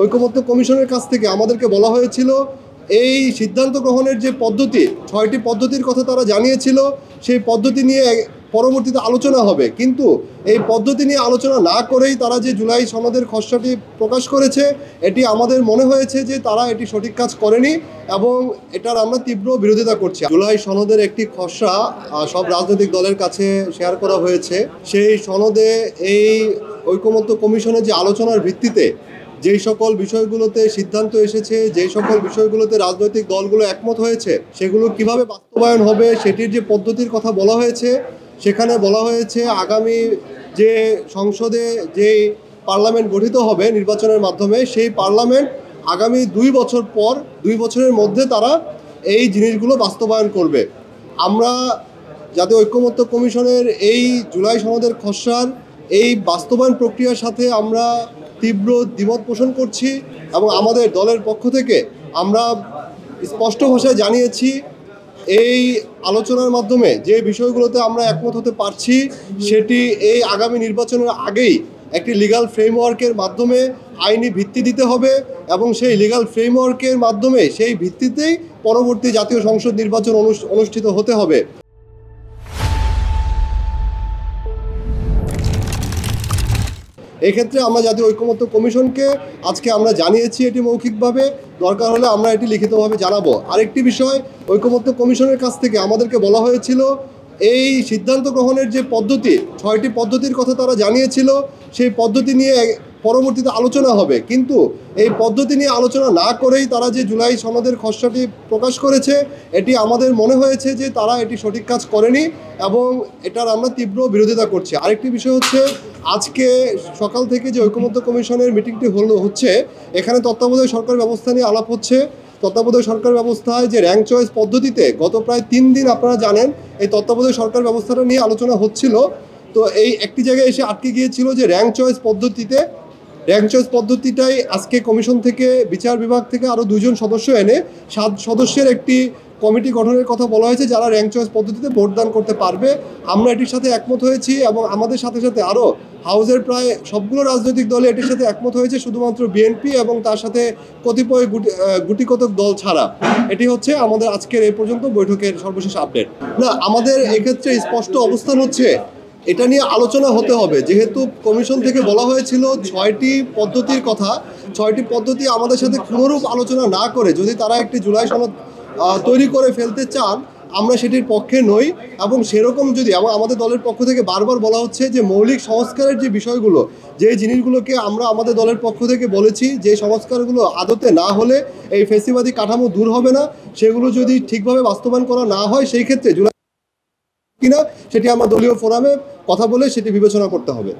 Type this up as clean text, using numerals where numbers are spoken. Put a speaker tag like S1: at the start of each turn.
S1: ঐকমত্য কমিশনের কাছ থেকে আমাদেরকে বলা হয়েছিল এই সিদ্ধান্ত গ্রহণের যে পদ্ধতি 6টি পদ্ধতির কথা তারা জানিয়েছিল, সেই পদ্ধতি নিয়ে পরবর্তীতে আলোচনা হবে। কিন্তু এই পদ্ধতি নিয়ে আলোচনা না করেই তারা যে জুলাই সনদের খসড়াটি প্রকাশ করেছে, এটি আমাদের মনে হয়েছে যে তারা এটি সঠিক কাজ করেনি এবং এটার আমরা তীব্র বিরোধিতা করছি। জুলাই সনদের একটি খসড়া সব রাজনৈতিক দলের কাছে শেয়ার করা হয়েছে। সেই সনদে এই ঐকমত্য কমিশনের যে আলোচনার ভিত্তিতে যেই সকল বিষয়গুলোতে সিদ্ধান্ত এসেছে, যেই সকল বিষয়গুলোতে রাজনৈতিক দলগুলো একমত হয়েছে, সেগুলো কিভাবে বাস্তবায়ন হবে সেটির যে পদ্ধতির কথা বলা হয়েছে, সেখানে বলা হয়েছে আগামী যে সংসদে যেই পার্লামেন্ট গঠিত হবে নির্বাচনের মাধ্যমে, সেই পার্লামেন্ট আগামী 2 বছর পর 2 বছরের মধ্যে তারা এই জিনিসগুলো বাস্তবায়ন করবে। আমরা জাতীয় ঐকমত্য কমিশনের এই জুলাই সনদের খসড়ার এই বাস্তবায়ন প্রক্রিয়ার সাথে আমরা তীব্র দ্বিমত পোষণ করছি এবং আমাদের দলের পক্ষ থেকে আমরা স্পষ্ট ভাষায় জানিয়েছি এই আলোচনার মাধ্যমে যে বিষয়গুলোতে আমরা একমত হতে পারছি সেটি এই আগামী নির্বাচনের আগেই একটি লিগ্যাল ফ্রেমওয়ার্কের মাধ্যমে আইনি ভিত্তি দিতে হবে এবং সেই লিগ্যাল ফ্রেমওয়ার্কের মাধ্যমে সেই ভিত্তিতেই পরবর্তী জাতীয় সংসদ নির্বাচন অনুষ্ঠিত হতে হবে। এক্ষেত্রে আমরা জাতীয় ঐকমত্য কমিশনকে আজকে আমরা জানিয়েছি এটি মৌখিকভাবে, দরকার হলে আমরা এটি লিখিতভাবে জানাবো। আরেকটি বিষয়, ঐকমত্য কমিশনের কাছ থেকে আমাদেরকে বলা হয়েছিল এই সিদ্ধান্ত গ্রহণের যে পদ্ধতি 6টি পদ্ধতির কথা তারা জানিয়েছিল, সেই পদ্ধতি নিয়ে পরবর্তীতে আলোচনা হবে। কিন্তু এই পদ্ধতি নিয়ে আলোচনা না করেই তারা যে জুলাই সনদের খসড়াটি প্রকাশ করেছে, এটি আমাদের মনে হয়েছে যে তারা এটি সঠিক কাজ করেনি এবং এটার আমরা তীব্র বিরোধিতা করছি। আরেকটি বিষয় হচ্ছে, আজকে সকাল থেকে যে ঐকমত্য কমিশনের মিটিংটি হচ্ছে, এখানে তত্ত্বাবধায়ক সরকার ব্যবস্থা নিয়ে আলাপ হচ্ছে। তত্ত্বাবধায়ক সরকার ব্যবস্থায় যে র্যাঙ্ক চয়েস পদ্ধতিতে গত প্রায় 3 দিন আপনারা জানেন এই তত্ত্বাবধায়ক সরকার ব্যবস্থাটা নিয়ে আলোচনা হচ্ছিল। তো এই একটি জায়গায় এসে আটকে গিয়েছিল যে র্যাঙ্ক চয়েস পদ্ধতিটাই আজকে কমিশন থেকে বিচার বিভাগ থেকে আরও 2 জন সদস্য এনে 7 সদস্যের একটি কমিটি গঠনের কথা বলা হয়েছে যারা র্যাঙ্ক চয়েস পদ্ধতিতে ভোটদান করতে পারবে। আমরা এটির সাথে একমত হয়েছি এবং আমাদের সাথে সাথে আরও হাউসের প্রায় সবগুলো রাজনৈতিক দলে এটির সাথে একমত হয়েছে, শুধুমাত্র বিএনপি এবং তার সাথে কতিপয় গুটিকতক দল ছাড়া। এটি হচ্ছে আমাদের আজকের এই পর্যন্ত বৈঠকের সর্বশেষ আপডেট। না, আমাদের এক্ষেত্রে স্পষ্ট অবস্থান হচ্ছে এটা নিয়ে আলোচনা হতে হবে। যেহেতু কমিশন থেকে বলা হয়েছিল 6টি পদ্ধতির কথা, 6টি পদ্ধতি আমাদের সাথে কোনোরূপ আলোচনা না করে যদি তারা একটি জুলাই সনদ তৈরি করে ফেলতে চান, আমরা সেটির পক্ষে নই। এবং সেরকম যদি আমাদের দলের পক্ষ থেকে বারবার বলা হচ্ছে যে মৌলিক সংস্কারের যে বিষয়গুলো, যে জিনিসগুলোকে আমরা আমাদের দলের পক্ষ থেকে বলেছি যে সংস্কারগুলো আদতে না হলে এই ফ্যাসিবাদী কাঠামো দূর হবে না, সেগুলো যদি ঠিকভাবে বাস্তবায়ন করা না হয় সেই ক্ষেত্রে জুলাই কিনা সেটি আমরা দলীয় ফোরামে কথা বলে সেটি বিবেচনা করতে হবে।